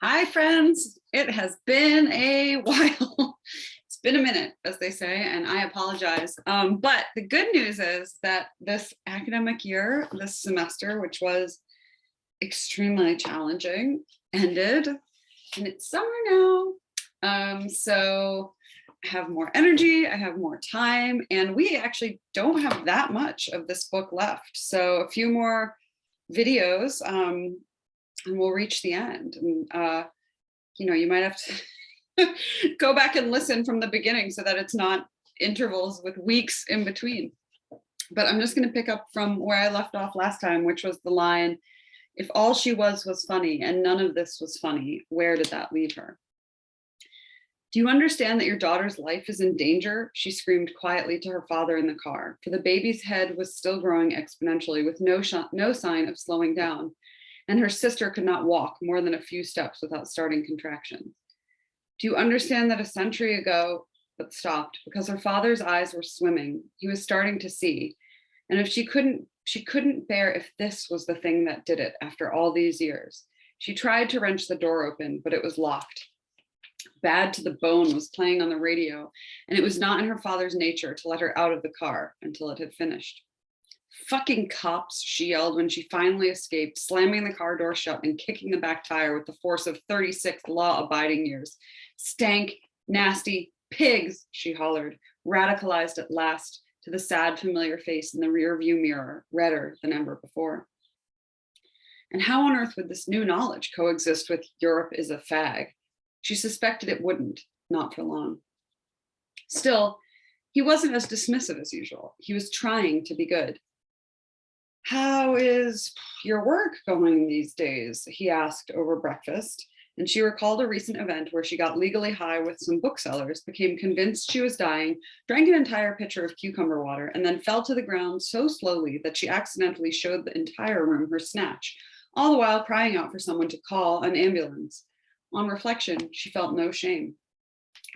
Hi, friends. It has been a while. It's been a minute, as they say, and I apologize. But the good news is that this academic year, this semester, which was extremely challenging, ended, and it's summer now. So I have more energy, I have more time, and we actually don't have that much of this book left. So a few more videos, and we'll reach the end. And you might have to go back and listen from the beginning so that it's not intervals with weeks in between. But I'm just going to pick up from where I left off last time, which was the line, "If all she was funny and none of this was funny, where did that leave her?" "Do you understand that your daughter's life is in danger?" she screamed quietly to her father in the car, for the baby's head was still growing exponentially with no sign of slowing down, and her sister could not walk more than a few steps without starting contractions. "Do you understand that a century ago," but stopped because her father's eyes were swimming. He was starting to see. And if she couldn't bear if this was the thing that did it after all these years. She tried to wrench the door open, but it was locked. Bad to the Bone was playing on the radio, and it was not in her father's nature to let her out of the car until it had finished. "Fucking cops," she yelled when she finally escaped, slamming the car door shut and kicking the back tire with the force of 36 law-abiding years. "Stank, nasty, pigs," she hollered, radicalized at last to the sad, familiar face in the rearview mirror, redder than ever before. And how on earth would this new knowledge coexist with "Europe is a fag"? She suspected it wouldn't, not for long. Still, he wasn't as dismissive as usual. He was trying to be good. "How is your work going these days?" he asked over breakfast, and she recalled a recent event where she got legally high with some booksellers, became convinced she was dying, drank an entire pitcher of cucumber water, and then fell to the ground so slowly that she accidentally showed the entire room her snatch, all the while crying out for someone to call an ambulance. On reflection, she felt no shame.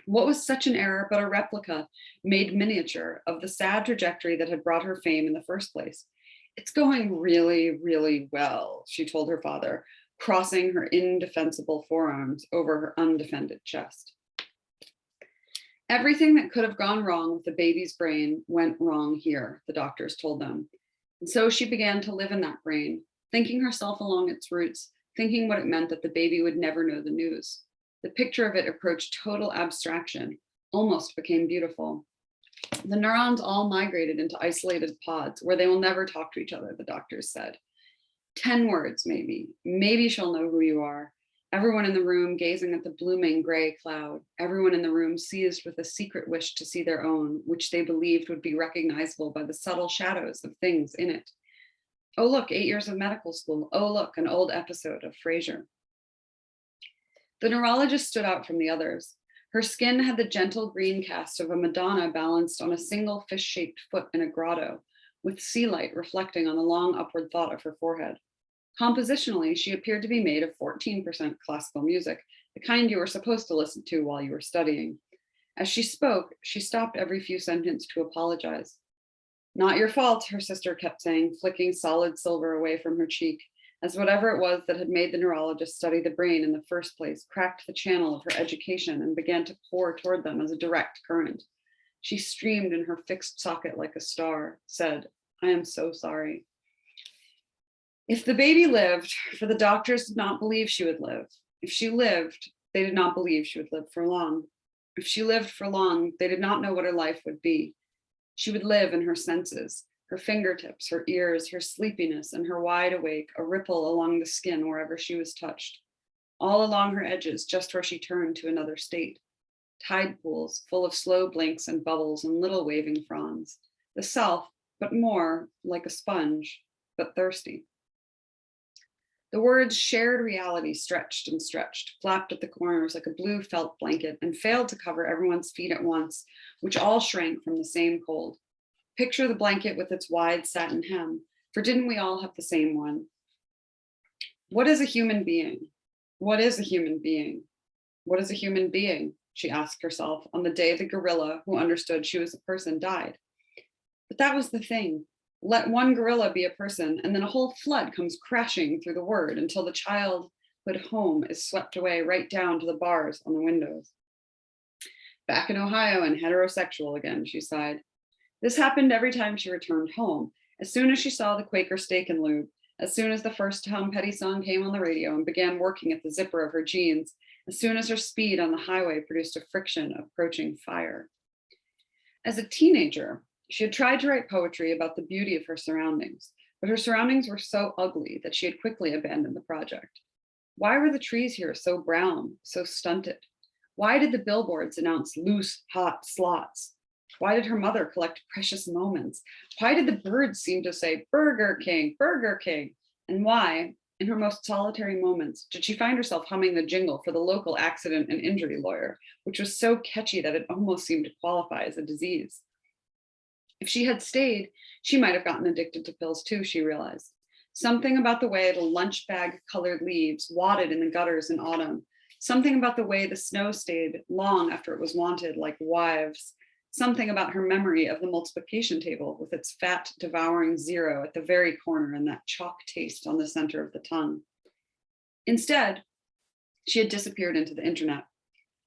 What was such an error but a replica, made miniature, of the sad trajectory that had brought her fame in the first place? "It's going really, really well," she told her father, crossing her indefensible forearms over her undefended chest. Everything that could have gone wrong with the baby's brain went wrong here, the doctors told them. And so she began to live in that brain, thinking herself along its roots, thinking what it meant that the baby would never know the news. The picture of it approached total abstraction, almost became beautiful. The neurons all migrated into isolated pods where they will never talk to each other, the doctors said. 10 words, maybe. Maybe she'll know who you are. Everyone in the room gazing at the blooming gray cloud. Everyone in the room seized with a secret wish to see their own, which they believed would be recognizable by the subtle shadows of things in it. Oh, look, 8 years of medical school. Oh, look, an old episode of Frasier. The neurologist stood out from the others. Her skin had the gentle green cast of a Madonna balanced on a single fish-shaped foot in a grotto, with sea light reflecting on the long upward thought of her forehead. Compositionally, she appeared to be made of 14% classical music, the kind you were supposed to listen to while you were studying. As she spoke, she stopped every few sentences to apologize. "Not your fault," her sister kept saying, flicking solid silver away from her cheek, as whatever it was that had made the neurologist study the brain in the first place cracked the channel of her education and began to pour toward them as a direct current. She streamed in her fixed socket like a star, said, "I am so sorry." If the baby lived, for the doctors did not believe she would live. If she lived, they did not believe she would live for long. If she lived for long, they did not know what her life would be. She would live in her senses, her fingertips, her ears, her sleepiness, and her wide awake, a ripple along the skin wherever she was touched, all along her edges, just where she turned to another state. Tide pools full of slow blinks and bubbles and little waving fronds. The self, but more like a sponge, but thirsty. The words "shared reality" stretched and stretched, flapped at the corners like a blue felt blanket, and failed to cover everyone's feet at once, which all shrank from the same cold. Picture the blanket with its wide satin hem, for didn't we all have the same one? What is a human being? What is a human being? What is a human being? She asked herself on the day the gorilla who understood she was a person died. But that was the thing. Let one gorilla be a person, and then a whole flood comes crashing through the word until the child But home is swept away right down to the bars on the windows. Back in Ohio and heterosexual again, she sighed. This happened every time she returned home. As soon as she saw the Quaker Steak and Lube, as soon as the first Tom Petty song came on the radio and began working at the zipper of her jeans, as soon as her speed on the highway produced a friction approaching fire. As a teenager, she had tried to write poetry about the beauty of her surroundings, but her surroundings were so ugly that she had quickly abandoned the project. Why were the trees here so brown, so stunted? Why did the billboards announce loose, hot slots? Why did her mother collect precious moments? Why did the birds seem to say, Burger King, Burger King? And why, in her most solitary moments, did she find herself humming the jingle for the local accident and injury lawyer, which was so catchy that it almost seemed to qualify as a disease? If she had stayed, she might have gotten addicted to pills too, she realized. Something about the way the lunch bag colored leaves wadded in the gutters in autumn. Something about the way the snow stayed long after it was wanted, like wives. Something about her memory of the multiplication table with its fat, devouring zero at the very corner and that chalk taste on the center of the tongue. Instead, she had disappeared into the internet.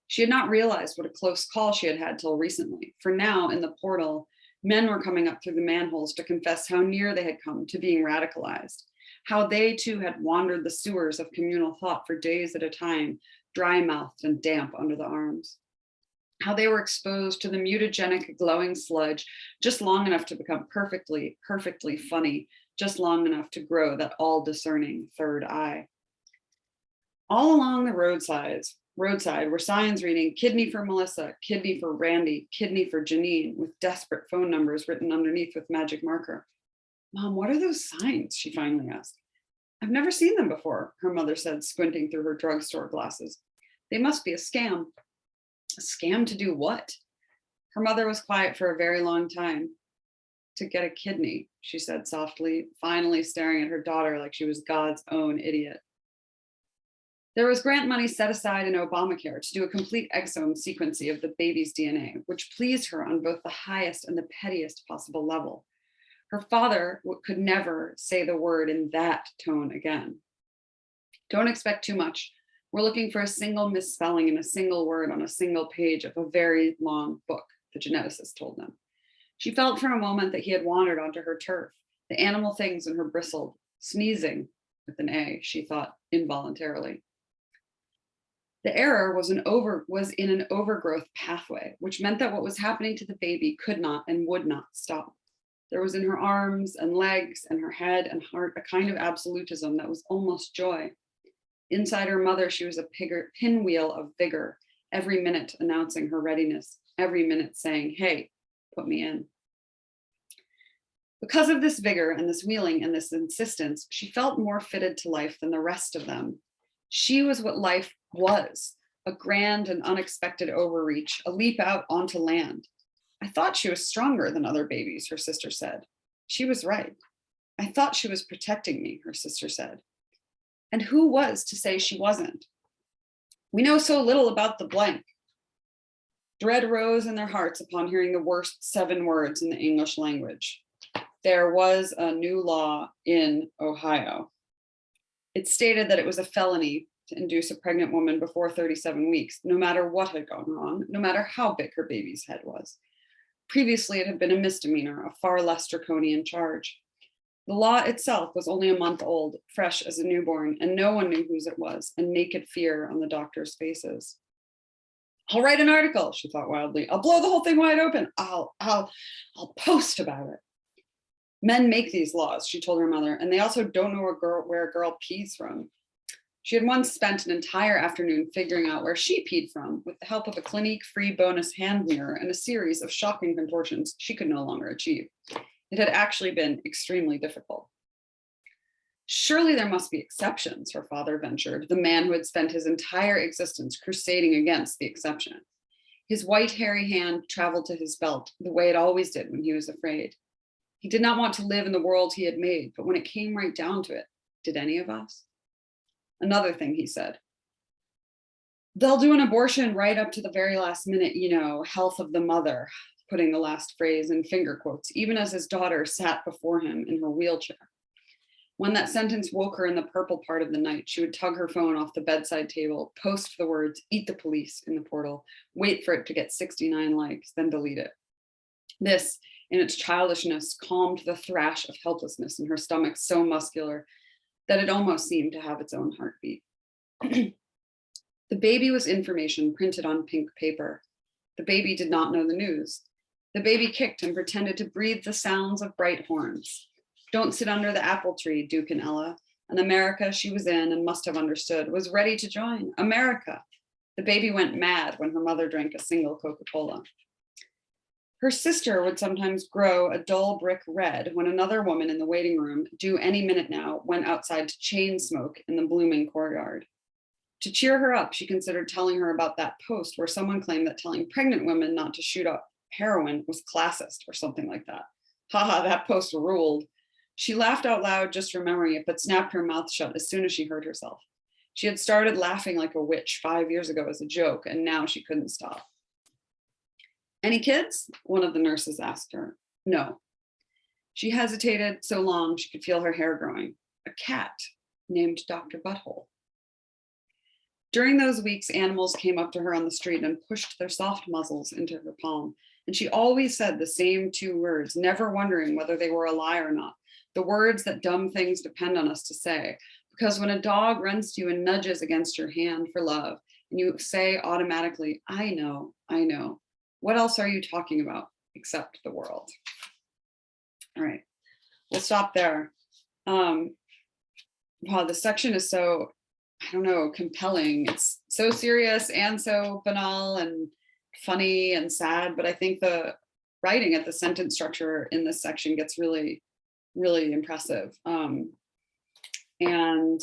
She had not realized what a close call she had had till recently, for now in the portal, men were coming up through the manholes to confess how near they had come to being radicalized, how they too had wandered the sewers of communal thought for days at a time, dry-mouthed and damp under the arms. How they were exposed to the mutagenic glowing sludge just long enough to become perfectly, perfectly funny, just long enough to grow that all-discerning third eye. All along the roadside were signs reading kidney for Melissa, kidney for Randy, kidney for Janine, with desperate phone numbers written underneath with magic marker. Mom, what are those signs? She finally asked. I've never seen them before, her mother said, squinting through her drugstore glasses. They must be a scam. A scam to do what? Her mother was quiet for a very long time. To get a kidney, she said softly, finally staring at her daughter like she was God's own idiot. There was grant money set aside in Obamacare to do a complete exome sequencing of the baby's DNA, which pleased her on both the highest and the pettiest possible level. Her father could never say the word in that tone again. Don't expect too much. We're looking for a single misspelling in a single word on a single page of a very long book, the geneticist told them. She felt for a moment that he had wandered onto her turf. The animal things in her bristled, sneezing with an A, she thought involuntarily. The error was in an overgrowth pathway, which meant that what was happening to the baby could not and would not stop. There was in her arms and legs and her head and heart a kind of absolutism that was almost joy. Inside her mother, she was a pinwheel of vigor, every minute announcing her readiness, every minute saying, hey, put me in. Because of this vigor and this wheeling and this insistence, she felt more fitted to life than the rest of them. She was what life was, a grand and unexpected overreach, a leap out onto land. I thought she was stronger than other babies, her sister said. She was right. I thought she was protecting me, her sister said. And who was to say she wasn't? We know so little about the blank. Dread rose in their hearts upon hearing the worst 7 words in the English language. There was a new law in Ohio. It stated that it was a felony to induce a pregnant woman before 37 weeks, no matter what had gone wrong, no matter how big her baby's head was. Previously, it had been a misdemeanor, a far less draconian charge. The law itself was only a month old, fresh as a newborn, and no one knew whose it was, and naked fear on the doctors' faces. I'll write an article, she thought wildly. I'll blow the whole thing wide open. I'll post about it. Men make these laws, she told her mother, and they also don't know where a girl pees from. She had once spent an entire afternoon figuring out where she peed from with the help of a Clinique-free bonus hand mirror and a series of shocking contortions she could no longer achieve. It had actually been extremely difficult. Surely there must be exceptions, her father ventured, the man who had spent his entire existence crusading against the exception. His white, hairy hand traveled to his belt the way it always did when he was afraid. He did not want to live in the world he had made, but when it came right down to it, did any of us? Another thing he said, they'll do an abortion right up to the very last minute, health of the mother, putting the last phrase in finger quotes, even as his daughter sat before him in her wheelchair. When that sentence woke her in the purple part of the night, she would tug her phone off the bedside table, post the words, "Eat the police" in the portal, wait for it to get 69 likes, then delete it. This, in its childishness, calmed the thrash of helplessness in her stomach so muscular that it almost seemed to have its own heartbeat. The baby was information printed on pink paper. The baby did not know the news. The baby kicked and pretended to breathe the sounds of bright horns. Don't sit under the apple tree, Duke and Ella. And America she was in and must have understood, was ready to join. America. The baby went mad when her mother drank a single Coca-Cola. Her sister would sometimes grow a dull brick red when another woman in the waiting room, due any minute now, went outside to chain smoke in the blooming courtyard. To cheer her up, she considered telling her about that post where someone claimed that telling pregnant women not to shoot up heroin was classist or something like that. Haha, that post ruled. She laughed out loud just remembering it, but snapped her mouth shut as soon as she heard herself. She had started laughing like a witch 5 years ago as a joke, and now she couldn't stop. Any kids? One of the nurses asked her. No. She hesitated so long she could feel her hair growing. A cat named Dr. Butthole. During those weeks, animals came up to her on the street and pushed their soft muzzles into her palm. And she always said the same 2 words, never wondering whether they were a lie or not. The words that dumb things depend on us to say. Because when a dog runs to you and nudges against your hand for love, and you say automatically, I know, what else are you talking about except the world? All right, we'll stop there. Wow, this section is so, I don't know, compelling. It's so serious and so banal and funny and sad, but I think the writing at the sentence structure in this section gets really, really impressive. And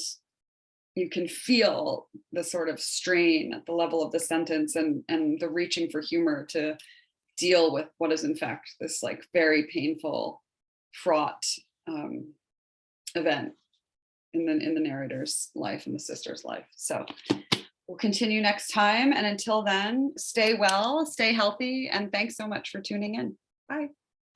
you can feel the sort of strain at the level of the sentence and the reaching for humor to deal with what is in fact this like very painful, fraught event in the narrator's life and the sister's life. So we'll continue next time. And until then, stay well, stay healthy, and thanks so much for tuning in. Bye.